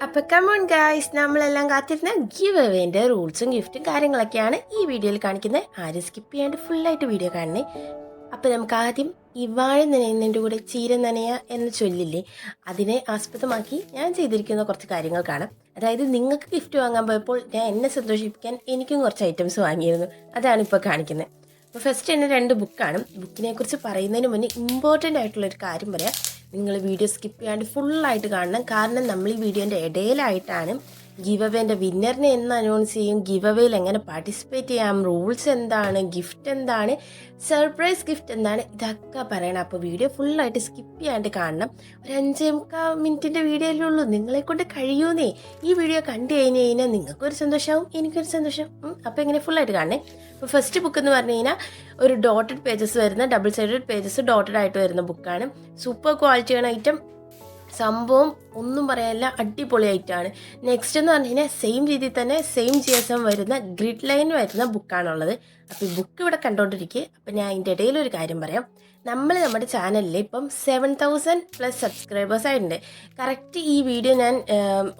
അപ്പോൾ come on guys, നമ്മളെല്ലാം കാത്തിരുന്ന ഗിവ് അവേൻ്റെ റൂൾസും ഗിഫ്റ്റും കാര്യങ്ങളൊക്കെയാണ് ഈ വീഡിയോയിൽ കാണിക്കുന്നത്. ആരും സ്കിപ്പ് ചെയ്യാണ്ട് ഫുള്ളായിട്ട് വീഡിയോ കാണണേ. അപ്പോൾ നമുക്ക് ആദ്യം ഈ വാഴ നനയുന്നതിൻ്റെ കൂടെ ചീര നനയ എന്ന് ചൊല്ലില്ലേ, അതിനെ ആസ്പദമാക്കി ഞാൻ ചെയ്തിരിക്കുന്ന കുറച്ച് കാര്യങ്ങൾ കാണാം. അതായത് നിങ്ങൾക്ക് ഗിഫ്റ്റ് വാങ്ങാൻ പോയപ്പോൾ ഞാൻ എന്നെ സന്തോഷിപ്പിക്കാൻ എനിക്കും കുറച്ച് ഐറ്റംസ് വാങ്ങിയിരുന്നു. അതാണ് ഇപ്പോൾ കാണിക്കുന്നത്. അപ്പോൾ ഫസ്റ്റ് തന്നെ 2 ബുക്കാണ്. ബുക്കിനെ കുറിച്ച് പറയുന്നതിന് മുന്നേ ഇമ്പോർട്ടൻ്റ് ആയിട്ടുള്ളൊരു കാര്യം പറയാം. നിങ്ങൾ വീഡിയോ സ്കിപ്പ് ചെയ്യാണ്ട് ഫുള്ളായിട്ട് കാണണം. കാരണം നമ്മൾ ഈ വീഡിയോൻ്റെ ഇടയിലായിട്ടാണ് ഗിവ് അവേൻ്റെ വിന്നറിനെ എന്ന് അനൗൺസ് ചെയ്യും, ഗിവ് അവേയിൽ എങ്ങനെ പാർട്ടിസിപ്പേറ്റ് ചെയ്യാം, റൂൾസ് എന്താണ്, ഗിഫ്റ്റ് എന്താണ്, സർപ്രൈസ് ഗിഫ്റ്റ് എന്താണ്, ഇതൊക്കെ പറയണം. അപ്പോൾ വീഡിയോ ഫുള്ളായിട്ട് സ്കിപ്പ് ചെയ്യാണ്ട് കാണണം. ഒരു 5-3 മിനിറ്റിൻ്റെ വീഡിയോയിലേ ഉള്ളൂ, നിങ്ങളെ കൊണ്ട് കഴിയൂന്നേ. ഈ വീഡിയോ കണ്ടു കഴിഞ്ഞാൽ നിങ്ങൾക്കൊരു സന്തോഷമാവും, എനിക്കൊരു സന്തോഷം. അപ്പോൾ ഇങ്ങനെ ഫുള്ളായിട്ട് കാണണേ. അപ്പോൾ ഫസ്റ്റ് ബുക്ക് എന്ന് പറഞ്ഞു കഴിഞ്ഞാൽ ഒരു ഡോട്ടഡ് പേജസ് വരുന്ന, ഡബിൾ സൈഡഡ് പേജസ് ഡോട്ടഡ് ആയിട്ട് വരുന്ന ബുക്കാണ്. സൂപ്പർ ക്വാളിറ്റിയാണ് ഐറ്റം. സംഭവം ഒന്നും പറയാനില്ല, അടിപൊളി ആയിട്ടാണ്. നെക്സ്റ്റ് എന്ന് പറഞ്ഞു കഴിഞ്ഞാൽ സെയിം രീതിയിൽ തന്നെ സെയിം GSM വരുന്ന ഗ്രിഡ് ലൈൻ വരുന്ന ബുക്കാണുള്ളത്. അപ്പോൾ ഈ ബുക്ക് ഇവിടെ കണ്ടുകൊണ്ടിരിക്കുക. അപ്പോൾ ഞാൻ അതിൻ്റെ ഇടയിലൊരു കാര്യം പറയാം. നമ്മുടെ ചാനലിൽ ഇപ്പം 7000+ സബ്സ്ക്രൈബേഴ്സ് ആയിട്ടുണ്ട്. കറക്റ്റ് ഈ വീഡിയോ ഞാൻ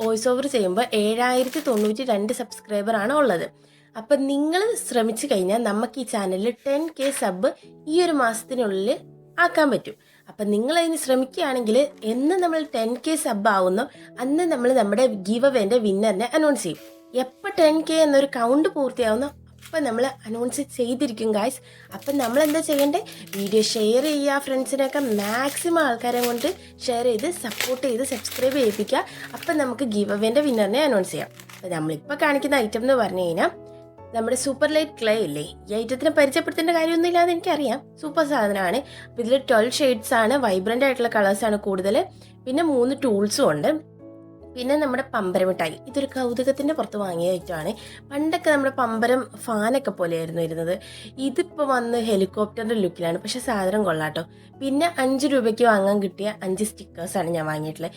വോയിസ് ഓവർ ചെയ്യുമ്പോൾ 7092 സബ്സ്ക്രൈബറാണ് ഉള്ളത്. അപ്പം നിങ്ങൾ ശ്രമിച്ചു കഴിഞ്ഞാൽ നമുക്ക് ഈ ചാനലിൽ 10K സബ് ഈ ഒരു മാസത്തിനുള്ളിൽ ആക്കാൻ പറ്റും. അപ്പം നിങ്ങളതിന് ശ്രമിക്കുകയാണെങ്കിൽ എന്ന് നമ്മൾ 10K സബ് ആവുന്നോ അന്ന് നമ്മൾ നമ്മുടെ ഗിവ് അവേൻ്റെ വിന്നറിനെ അനൗൺസ് ചെയ്യും. എപ്പോൾ 10K എന്നൊരു കൗണ്ട് പൂർത്തിയാവുന്നോ അപ്പം നമ്മൾ അനൗൺസ് ചെയ്തിരിക്കും ഗായ്സ്. അപ്പം നമ്മൾ എന്താ ചെയ്യേണ്ടത്, വീഡിയോ ഷെയർ ചെയ്യുക, ഫ്രണ്ട്സിനൊക്കെ മാക്സിമം ആൾക്കാരെ കൊണ്ട് ഷെയർ ചെയ്ത് സപ്പോർട്ട് ചെയ്ത് സബ്സ്ക്രൈബ് ചെയ്യിപ്പിക്കുക. അപ്പം നമുക്ക് ഗിവ് അവേൻ്റെ വിന്നറിനെ അനൗൺസ് ചെയ്യാം. അപ്പോൾ നമ്മളിപ്പോൾ കാണിക്കുന്ന ഐറ്റം എന്ന് പറഞ്ഞു കഴിഞ്ഞാൽ നമ്മുടെ സൂപ്പർ ലൈറ്റ് ക്ലേ ഇല്ലേ, ഈ ഐറ്റത്തിനെ പരിചയപ്പെടുത്തേണ്ട കാര്യമൊന്നുമില്ല, എന്ന് എനിക്കറിയാം. സൂപ്പർ സാധനമാണ്. അപ്പോൾ ഇതിൽ 12 ഷെയ്ഡ്സ് ആണ്, വൈബ്രൻ്റ് ആയിട്ടുള്ള കളേഴ്സാണ് കൂടുതൽ. പിന്നെ 3 ടൂൾസും ഉണ്ട്. പിന്നെ നമ്മുടെ പമ്പരം മിഠായി, ഇതൊരു കൗതുകത്തിൻ്റെ പുറത്ത് വാങ്ങിയ ഐറ്റമാണ്. പണ്ടൊക്കെ നമ്മുടെ പമ്പരം ഫാനൊക്കെ പോലെയായിരുന്നു ഇരുന്നത്. ഇതിപ്പോൾ വന്ന് ഹെലികോപ്റ്ററിൻ്റെ ലുക്കിലാണ്, പക്ഷെ സാധനം കൊള്ളാട്ടോ. പിന്നെ 5 രൂപയ്ക്ക് വാങ്ങാൻ കിട്ടിയ 5 സ്റ്റിക്കേഴ്സാണ് ഞാൻ വാങ്ങിയിട്ടുള്ളത്.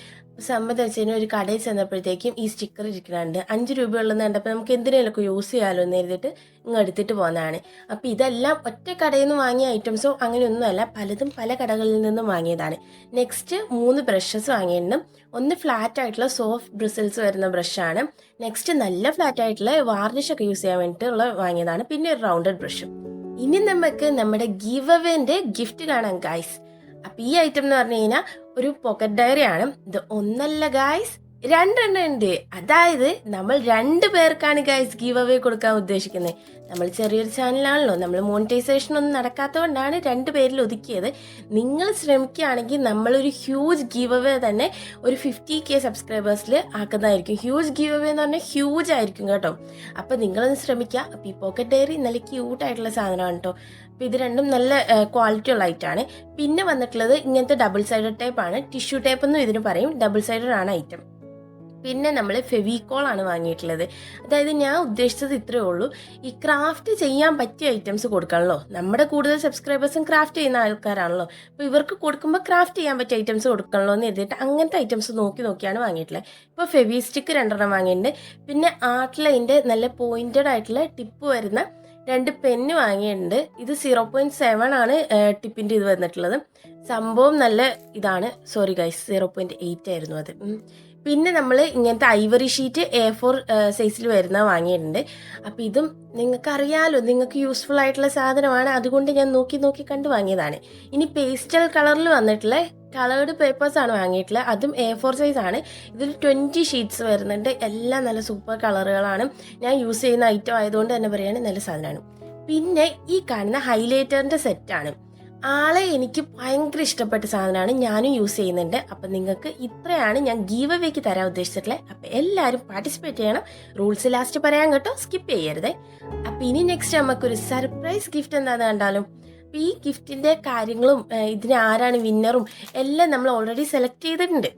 സംബന്ധം വെച്ച് കഴിഞ്ഞാൽ ഒരു കടയിൽ ചെന്നപ്പോഴത്തേക്കും ഈ സ്റ്റിക്കർ ഇരിക്കുന്നുണ്ട്. 5 രൂപയുള്ളതെന്ന് കണ്ടപ്പോൾ നമുക്ക് എന്തിനേലൊക്കെ യൂസ് ചെയ്യാമല്ലോ എന്ന് എഴുതിയിട്ട് ഇങ്ങ് എടുത്തിട്ട് പോകുന്നതാണ്. അപ്പോൾ ഇതെല്ലാം ഒറ്റ കടയിൽ നിന്ന് വാങ്ങിയ ഐറ്റംസോ അങ്ങനെയൊന്നുമല്ല, പലതും പല കടകളിൽ നിന്നും വാങ്ങിയതാണ്. നെക്സ്റ്റ് 3 ബ്രഷസ് വാങ്ങിയിട്ടുണ്ട്. ഒന്ന് ഫ്ലാറ്റ് ആയിട്ടുള്ള സോഫ്റ്റ് ബ്രിസിൽസ് വരുന്ന ബ്രഷാണ്. നെക്സ്റ്റ് നല്ല ഫ്ലാറ്റ് ആയിട്ടുള്ള വാർണിഷൊക്കെ യൂസ് ചെയ്യാൻ വേണ്ടിയിട്ടുള്ള വാങ്ങിയതാണ്. പിന്നെ ഒരു റൗണ്ടഡ് ബ്രഷും. ഇനി നമുക്ക് നമ്മുടെ ഗിവ് അവേൻ്റെ ഗിഫ്റ്റ് കാണാം ഗായ്സ്. അപ്പം ഈ ഐറ്റം എന്ന് പറഞ്ഞു കഴിഞ്ഞാൽ ഒരു പോക്കറ്റ് ഡയറി ആണ്. ഇത് ഒന്നല്ല ഗായ്സ്, 2 എണ്ണം ഉണ്ട്. അതായത് നമ്മൾ 2 പേർക്കാണ് ഗായ്സ് ഗീവ് അവേ കൊടുക്കാൻ ഉദ്ദേശിക്കുന്നത്. നമ്മൾ ചെറിയൊരു ചാനലാണല്ലോ, നമ്മൾ മോണിറ്റൈസേഷൻ ഒന്നും നടക്കാത്തതുകൊണ്ടാണ് 2 പേരിൽ ഒതുക്കിയത്. നിങ്ങൾ ശ്രമിക്കുകയാണെങ്കിൽ നമ്മളൊരു ഹ്യൂജ് ഗീവ് അവേ തന്നെ ഒരു 50K സബ്സ്ക്രൈബേഴ്സിൽ ആക്കുന്നതായിരിക്കും. ഹ്യൂജ് ഗീവ് അവേ എന്ന് പറഞ്ഞാൽ ഹ്യൂജ് ആയിരിക്കും കേട്ടോ. അപ്പോൾ നിങ്ങളൊന്ന് ശ്രമിക്കുക. അപ്പോൾ ഈ പോക്കറ്റ് ഡയറി നല്ല ക്യൂട്ടായിട്ടുള്ള സാധനമാണ് കേട്ടോ. അപ്പോൾ ഇത് രണ്ടും നല്ല ക്വാളിറ്റി ഉള്ള ഐറ്റമാണ്. പിന്നെ വന്നിട്ടുള്ളത് ഇങ്ങനത്തെ ഡബിൾ സൈഡഡ് ടൈപ്പാണ്. ടിഷ്യൂ ടൈപ്പ് എന്നും ഇതിന് പറയും. ഡബിൾ സൈഡഡ് ആണ് ഐറ്റം. പിന്നെ നമ്മൾ ഫെവിക്കോളാണ് വാങ്ങിയിട്ടുള്ളത്. അതായത് ഞാൻ ഉദ്ദേശിച്ചത് ഇത്രയേ ഉള്ളൂ, ഈ ക്രാഫ്റ്റ് ചെയ്യാൻ പറ്റിയ ഐറ്റംസ് കൊടുക്കണമല്ലോ. നമ്മുടെ കൂടുതൽ സബ്സ്ക്രൈബേഴ്സും ക്രാഫ്റ്റ് ചെയ്യുന്ന ആൾക്കാരാണല്ലോ. അപ്പോൾ ഇവർക്ക് കൊടുക്കുമ്പോൾ ക്രാഫ്റ്റ് ചെയ്യാൻ പറ്റിയ ഐറ്റംസ് കൊടുക്കണമല്ലോ എന്ന് എഴുതിയിട്ട് അങ്ങനത്തെ ഐറ്റംസ് നോക്കിയാണ് വാങ്ങിയിട്ടുള്ളത്. ഇപ്പോൾ ഫെവി സ്റ്റിക്ക് 2 എണ്ണം വാങ്ങിയിട്ടുണ്ട്. പിന്നെ ആർട്ട്ലൈൻ്റെ നല്ല പോയിൻറ്റഡ് ആയിട്ടുള്ള ടിപ്പ് വരുന്ന 2 പെന്ന് വാങ്ങിയിട്ടുണ്ട്. ഇത് 0.7 ആണ് ടിപ്പിൻ്റെ ഇത് വന്നിട്ടുള്ളത്. സംഭവം നല്ല ഇതാണ്. സോറി ഗൈസ്, 0.8 ആയിരുന്നു അത്. പിന്നെ നമ്മൾ ഇങ്ങനത്തെ ഐവറി ഷീറ്റ് A4 സൈസിൽ വരുന്ന വാങ്ങിയിട്ടുണ്ട്. അപ്പോൾ ഇതും നിങ്ങൾക്കറിയാമല്ലോ, നിങ്ങൾക്ക് യൂസ്ഫുൾ ആയിട്ടുള്ള സാധനമാണ്. അതുകൊണ്ട് ഞാൻ നോക്കി കണ്ട് വാങ്ങിയതാണ്. ഇനി പേസ്റ്റൽ കളറിൽ വന്നിട്ടുള്ള കളേർഡ് പേപ്പേഴ്സാണ് വാങ്ങിയിട്ടുള്ളത്. അതും A4 സൈസാണ്. ഇതിൽ 20 ഷീറ്റ്സ് വരുന്നുണ്ട്. എല്ലാം നല്ല സൂപ്പർ കളറുകളാണ്. ഞാൻ യൂസ് ചെയ്യുന്ന ഐറ്റം ആയതുകൊണ്ട് തന്നെ പറയുകയാണെങ്കിൽ നല്ല സാധനമാണ്. പിന്നെ ഈ കാണുന്ന ഹൈലൈറ്ററിൻ്റെ സെറ്റാണ്. ആളെ എനിക്ക് ഭയങ്കര ഇഷ്ടപ്പെട്ട സാധനമാണ്, ഞാനും യൂസ് ചെയ്യുന്നുണ്ട്. അപ്പം നിങ്ങൾക്ക് ഇത്രയാണ് ഞാൻ ഗീവ് അവേക്ക് തരാൻ ഉദ്ദേശിച്ചിട്ടുള്ളത്. അപ്പം എല്ലാവരും പാർട്ടിസിപ്പേറ്റ് ചെയ്യണം. റൂൾസ് ലാസ്റ്റ് പറയാൻ കേട്ടോ, സ്കിപ്പ് ചെയ്യരുത്. അപ്പം ഇനി നെക്സ്റ്റ് നമുക്കൊരു സർപ്രൈസ് ഗിഫ്റ്റ് എന്താണെന്ന് കണ്ടാലും. അപ്പം ഈ ഗിഫ്റ്റിൻ്റെ കാര്യങ്ങളും ഇതിന് ആരാണ് വിന്നറും എല്ലാം നമ്മൾ ഓൾറെഡി സെലക്ട് ചെയ്തിട്ടുണ്ട്.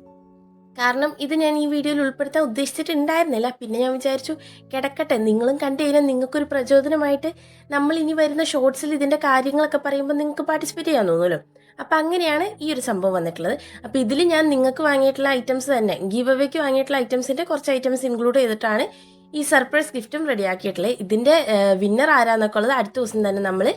കാരണം ഇത് ഞാൻ ഈ വീഡിയോയിൽ ഉൾപ്പെടുത്താൻ ഉദ്ദേശിച്ചിട്ടുണ്ടായിരുന്നില്ല. പിന്നെ ഞാൻ വിചാരിച്ചു കിടക്കട്ടെ, നിങ്ങളും കണ്ടു കഴിഞ്ഞാൽ നിങ്ങൾക്കൊരു പ്രചോദനമായിട്ട് നമ്മൾ ഇനി വരുന്ന ഷോർട്സിൽ ഇതിൻ്റെ കാര്യങ്ങളൊക്കെ പറയുമ്പോൾ നിങ്ങൾക്ക് പാർട്ടിസിപ്പേറ്റ് ചെയ്യാൻ തോന്നുമല്ലോ. അപ്പോൾ അങ്ങനെയാണ് ഈ ഒരു സംഭവം വന്നിട്ടുള്ളത്. അപ്പോൾ ഇതിൽ ഞാൻ നിങ്ങൾക്ക് വാങ്ങിയിട്ടുള്ള ഐറ്റംസ് തന്നെ, ഗീവ് അവേക്ക് വാങ്ങിയിട്ടുള്ള ഐറ്റംസിൻ്റെ കുറച്ച് ഐറ്റംസ് ഇൻക്ലൂഡ് ചെയ്തിട്ടാണ് ഈ സർപ്രൈസ് ഗിഫ്റ്റും റെഡിയാക്കിയിട്ടുള്ളത്. ഇതിൻ്റെ വിന്നർ ആരാന്നൊക്കെ ഉള്ളത് അടുത്ത ദിവസം തന്നെ നമ്മൾ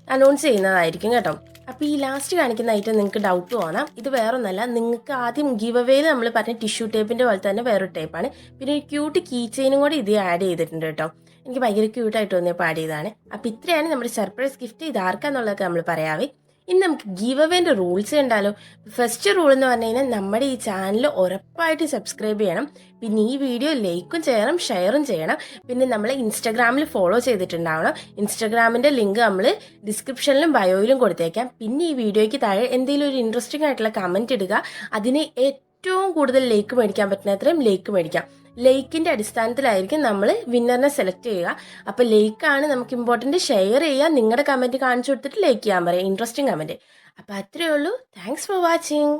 അനൗൺസ് ചെയ്യുന്നതായിരിക്കും കേട്ടോ. അപ്പോൾ ഈ ലാസ്റ്റ് കാണിക്കുന്ന ഐറ്റം നിങ്ങൾക്ക് ഡൗട്ട് തോന്നാം. ഇത് വേറൊന്നല്ല, നിങ്ങൾക്ക് ആദ്യം ഗിവ് അവേയിൽ നമ്മൾ പറഞ്ഞ ടിഷ്യൂ ടേപ്പിൻ്റെ പോലെ തന്നെ വേറൊരു ടേപ്പാണ്. പിന്നെ ഒരു ക്യൂട്ട് കീ ചെയിനും കൂടി ഇത് ആഡ് ചെയ്തിട്ടുണ്ട് കേട്ടോ. എനിക്ക് ഭയങ്കര ക്യൂട്ടായിട്ട് തോന്നിയപ്പോൾ ആഡ് ചെയ്തതാണ്. അപ്പോൾ ഇത്രയാണ് നമ്മുടെ സർപ്രൈസ് ഗിഫ്റ്റ്. ഇത് ആർക്കാന്നുള്ളതൊക്കെ നമ്മൾ പറയാവേ. ഇനി നമുക്ക് ഗീവ് അവേൻ്റെ റൂൾസ് കണ്ടാലോ. ഫസ്റ്റ് റൂൾ എന്ന് പറഞ്ഞു കഴിഞ്ഞാൽ നമ്മുടെ ഈ ചാനൽ ഉറപ്പായിട്ട് സബ്സ്ക്രൈബ് ചെയ്യണം. പിന്നെ ഈ വീഡിയോ ലൈക്കും ചെയ്യണം, ഷെയറും ചെയ്യണം. പിന്നെ നമ്മൾ ഇൻസ്റ്റാഗ്രാമിൽ ഫോളോ ചെയ്തിട്ടുണ്ടാവണം. ഇൻസ്റ്റാഗ്രാമിൻ്റെ ലിങ്ക് നമ്മൾ ഡിസ്ക്രിപ്ഷനിലും ബയോയിലും കൊടുത്തേക്കാം. പിന്നെ ഈ വീഡിയോയ്ക്ക് താഴെ എന്തെങ്കിലും ഒരു ഇൻട്രസ്റ്റിംഗ് ആയിട്ടുള്ള കമൻറ്റ് ഇടുക. അതിന് ഏറ്റവും കൂടുതൽ ലൈക്ക് മേടിക്കാൻ പറ്റുന്ന അത്രയും ലൈക്ക് മേടിക്കാം. ലൈക്കിൻ്റെ അടിസ്ഥാനത്തിലായിരിക്കും നമ്മൾ വിന്നറിനെ സെലക്ട് ചെയ്യുക. അപ്പോൾ ലൈക്കാണ് നമുക്ക് ഇമ്പോർട്ടൻറ്റ്. ഷെയർ ചെയ്യുക, നിങ്ങളുടെ കമൻറ്റ് കാണിച്ചു കൊടുത്തിട്ട് ലൈക്ക് ചെയ്യാൻ പറയാം, ഇൻട്രസ്റ്റിംഗ് കമൻറ്റ്. അപ്പോൾ അത്രയേ ഉള്ളൂ. Thanks for watching.